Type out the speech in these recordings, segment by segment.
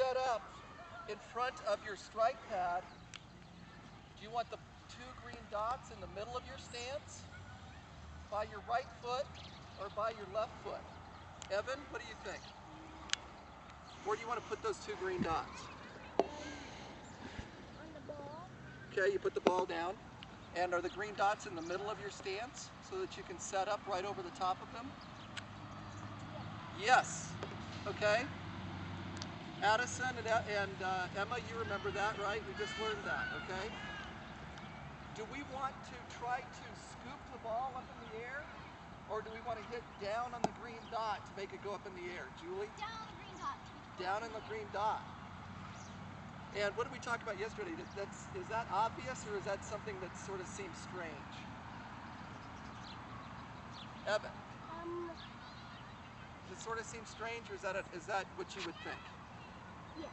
set up in front of your strike pad, do you want the two green dots in the middle of your stance, by your right foot, or by your left foot? Evan, what do you think? Where do you want to put those two green dots? On the ball. Okay, you put the ball down. And are the green dots in the middle of your stance so that you can set up right over the top of them? Yes. Okay. Addison and Emma, you remember that, right? We just learned that, okay? Do we want to try to scoop the ball up in the air? Or do we want to hit down on the green dot to make it go up in the air? Julie? Down on the green dot. Down in the green dot. And what did we talk about yesterday? Is that obvious, or is that something that sort of seems strange? Evan? Does it sort of seem strange, or is that what you would think? Yes.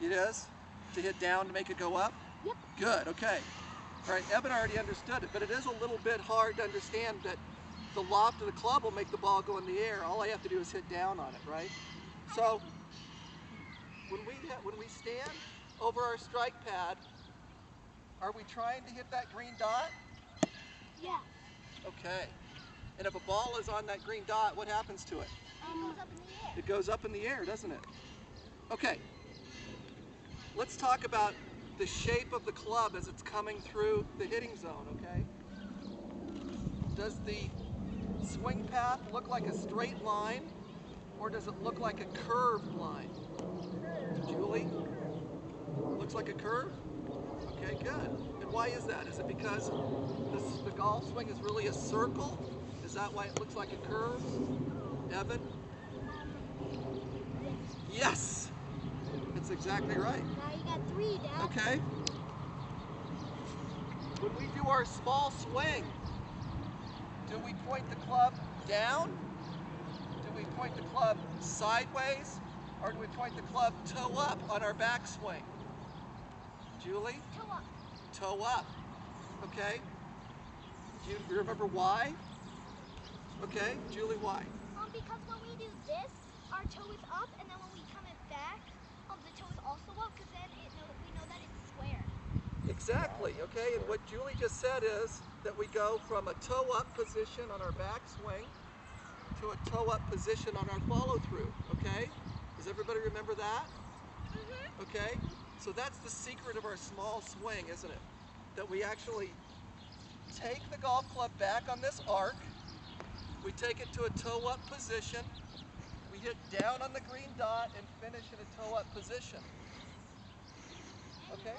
It is? To hit down to make it go up? Yep. Good, okay. All right, Evan already understood it, but it is a little bit hard to understand that the loft of the club will make the ball go in the air. All I have to do is hit down on it, right? So, when we stand over our strike pad, are we trying to hit that green dot? Yeah. Okay. And if a ball is on that green dot, what happens to it? It goes up in the air. It goes up in the air, doesn't it? Okay. Let's talk about the shape of the club as it's coming through the hitting zone, okay? Does the swing path look like a straight line, or does it look like a curved line? Julie? Looks like a curve? Okay, good. And why is that? Is it because the golf swing is really a circle? Is that why it looks like a curve? Evan? Yes! That's exactly right. Now you got 3, Dad. Okay. When we do our small swing, do we point the club down? Do we point the club sideways? Or do we point the club toe up on our backswing? Julie? Toe up. Toe up. Okay. Do you remember why? Okay. Julie, why? Because when we do this, our toe is up, and then when we come it back, the toe is also up, because then we know that it's square. Exactly. Okay. And what Julie just said is that we go from a toe up position on our backswing to a toe up position on our follow through. Okay. Does everybody remember that? Mm-hmm. Okay. So that's the secret of our small swing, isn't it? That we actually take the golf club back on this arc, we take it to a toe-up position, we hit down on the green dot and finish in a toe-up position. Okay?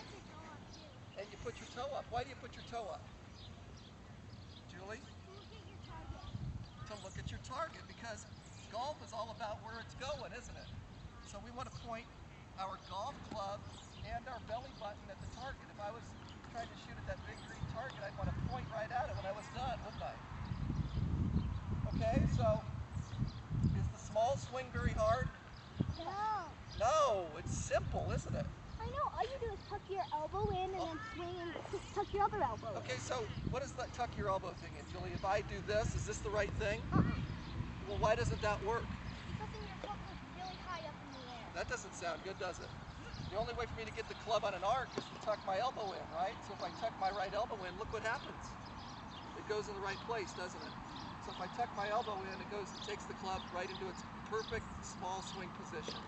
And you put your toe up. Why do you put your toe up? Julie? Look at your target. To look at your target, because golf is all about where it's going, isn't it? So we want to point our golf club and our belly button at the target. If I was trying to shoot at that big green target, I'd want to point right at it when I was done, wouldn't I? Okay, so is the small swing very hard? No. No, it's simple, isn't it? I know. All you do is tuck your elbow in and then swing and tuck your other elbow in. Okay, so what is that tuck your elbow thing in, Julie? If I do this, is this the right thing? Well, why doesn't that work? Because then your club goes really high up in the air. That doesn't sound good, does it? The only way for me to get the club on an arc is to tuck my elbow in, right? So if I tuck my right elbow in, look what happens. It goes in the right place, doesn't it? So if I tuck my elbow in, it takes the club right into its perfect small swing position.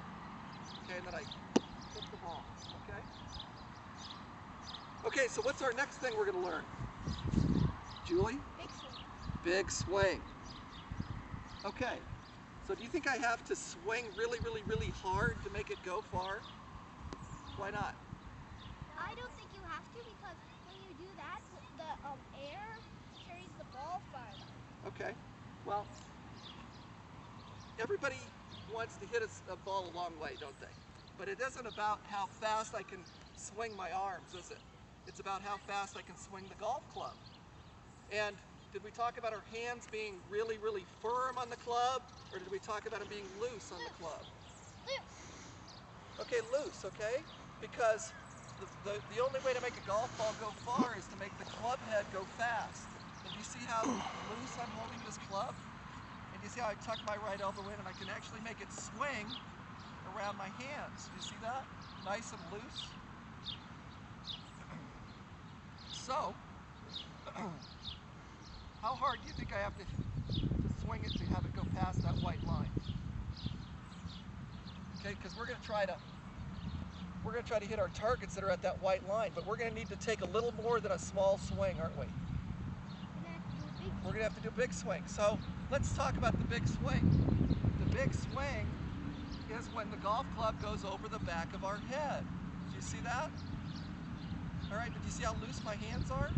Okay, and then I hit the ball, okay? Okay, so what's our next thing we're gonna learn? Julie? Big swing. Big swing. Okay, so do you think I have to swing really, really, really hard to make it go far? Why not? I don't think you have to, because when you do that, the air carries the ball farther. Okay, well, everybody wants to hit a ball a long way, don't they? But it isn't about how fast I can swing my arms, is it? It's about how fast I can swing the golf club. And did we talk about our hands being really, really firm on the club, or did we talk about them being loose on the club? Loose. Okay, loose, okay? Because the only way to make a golf ball go far is to make the club head go fast. And do you see how loose I'm holding this club? And do you see how I tuck my right elbow in and I can actually make it swing around my hands. You see that? Nice and loose. So, how hard do you think I have to swing it to have it go past that white line? Okay, because we're going to try to hit our targets that are at that white line, but we're going to need to take a little more than a small swing, aren't we? We're going to have to do a big swing. So let's talk about the big swing. The big swing is when the golf club goes over the back of our head. Do you see that? All right, but do you see how loose my hands are?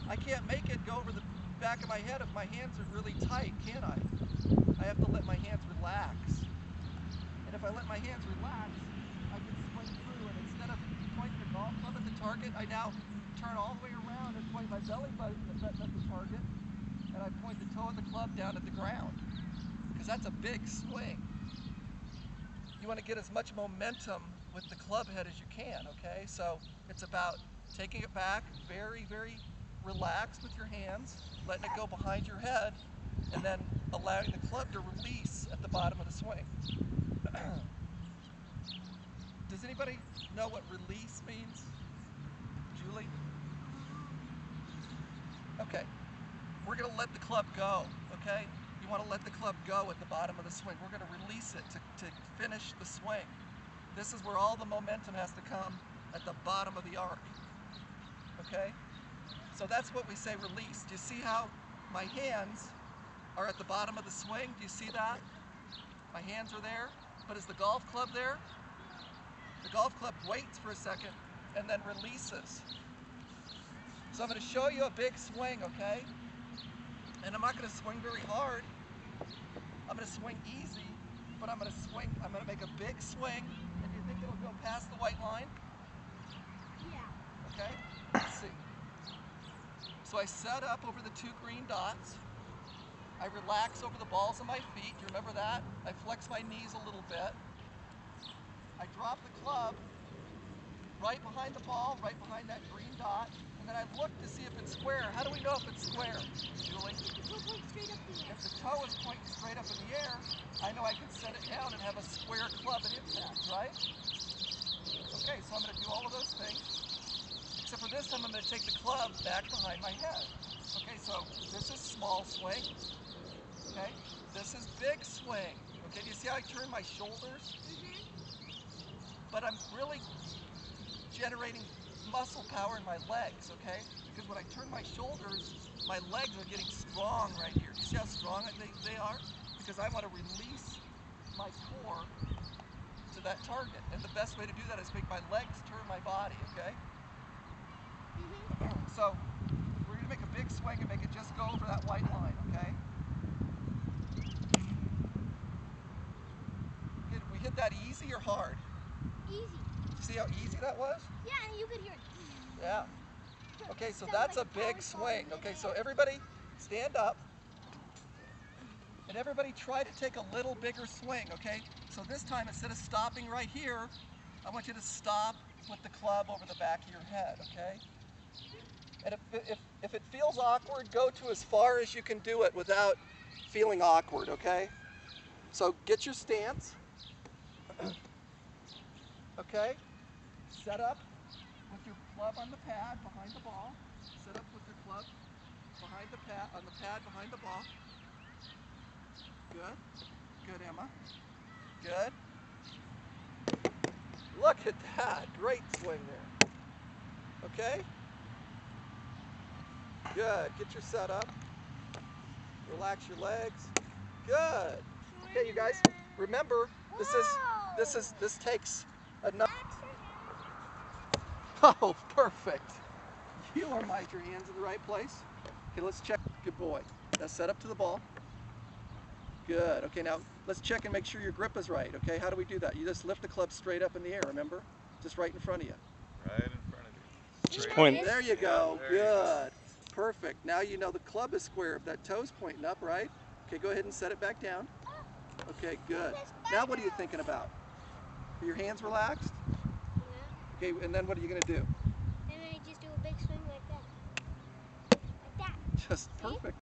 I can't make it go over the back of my head if my hands are really tight, can I? I have to let my hands relax. And if I let my hands relax, I can swing through, and instead of pointing the golf club at the target, I now turn all the way around and point my belly button at the target, and I point the toe of the club down at the ground, because that's a big swing. You want to get as much momentum with the club head as you can, okay? So it's about taking it back, very, very relaxed with your hands, letting it go behind your head, and then allowing the club to release at the bottom of the swing. Does anybody know what release means? Julie? Okay, we're going to let the club go, okay? You want to let the club go at the bottom of the swing. We're going to release it to finish the swing. This is where all the momentum has to come at the bottom of the arc, okay? So that's what we say release. Do you see how my hands are at the bottom of the swing? Do you see that? My hands are there, but is the golf club there? The golf club waits for a second and then releases. So I'm going to show you a big swing, okay? And I'm not going to swing very hard. I'm going to swing easy, but I'm going to make a big swing. And do you think it'll go past the white line? Yeah. Okay, let's see. So I set up over the 2 green dots. I relax over the balls of my feet. Do you remember that? I flex my knees a little bit. I drop the club right behind the ball, right behind that green dot, and then I look to see if it's square. How do we know if it's square, Julie? It'll point straight up in the air. If the toe is pointing straight up in the air, I know I can set it down and have a square club and impact, right? Okay, so I'm going to do all of those things, except for this time I'm going to take the club back behind my head. Okay, so this is small swing. Okay, this is big swing. Okay, do you see how I turn my shoulders? But I'm really generating muscle power in my legs, okay? Because when I turn my shoulders, my legs are getting strong right here. Do you see how strong they are? Because I want to release my core to that target. And the best way to do that is make my legs turn my body, okay? So we're going to make a big swing and make it just go over that white line, okay? We hit that easy or hard? Easy. See how easy that was? Yeah, and you could hear it. Yeah. Okay, so that's a big swing. Okay, so everybody stand up. And everybody try to take a little bigger swing, okay? So this time, instead of stopping right here, I want you to stop with the club over the back of your head, okay? And if it feels awkward, go to as far as you can do it without feeling awkward, okay? So get your stance. Okay? Set up with your club on the pad behind the ball. Set up with your club behind the pad, on the pad behind the ball. Good. Good, Emma. Good. Look at that. Great swing there. Okay? Good. Get your set up. Relax your legs. Good. Okay, you guys, remember, this takes enough. Oh, perfect. You are your hands in the right place. Okay, let's check. Good boy. Now set up to the ball. Good. Okay, now let's check and make sure your grip is right. Okay, how do we do that? You just lift the club straight up in the air, remember? Just right in front of you. Right in front of you. Just point. There you go. There you go. Good. Perfect. Now you know the club is square if that toe's pointing up, right? Okay, go ahead and set it back down. Okay, good. Now what are you thinking about? Are your hands relaxed? Yeah. Okay, and then what are you going to do? And then I just do a big swing like that. Like that. Just perfect.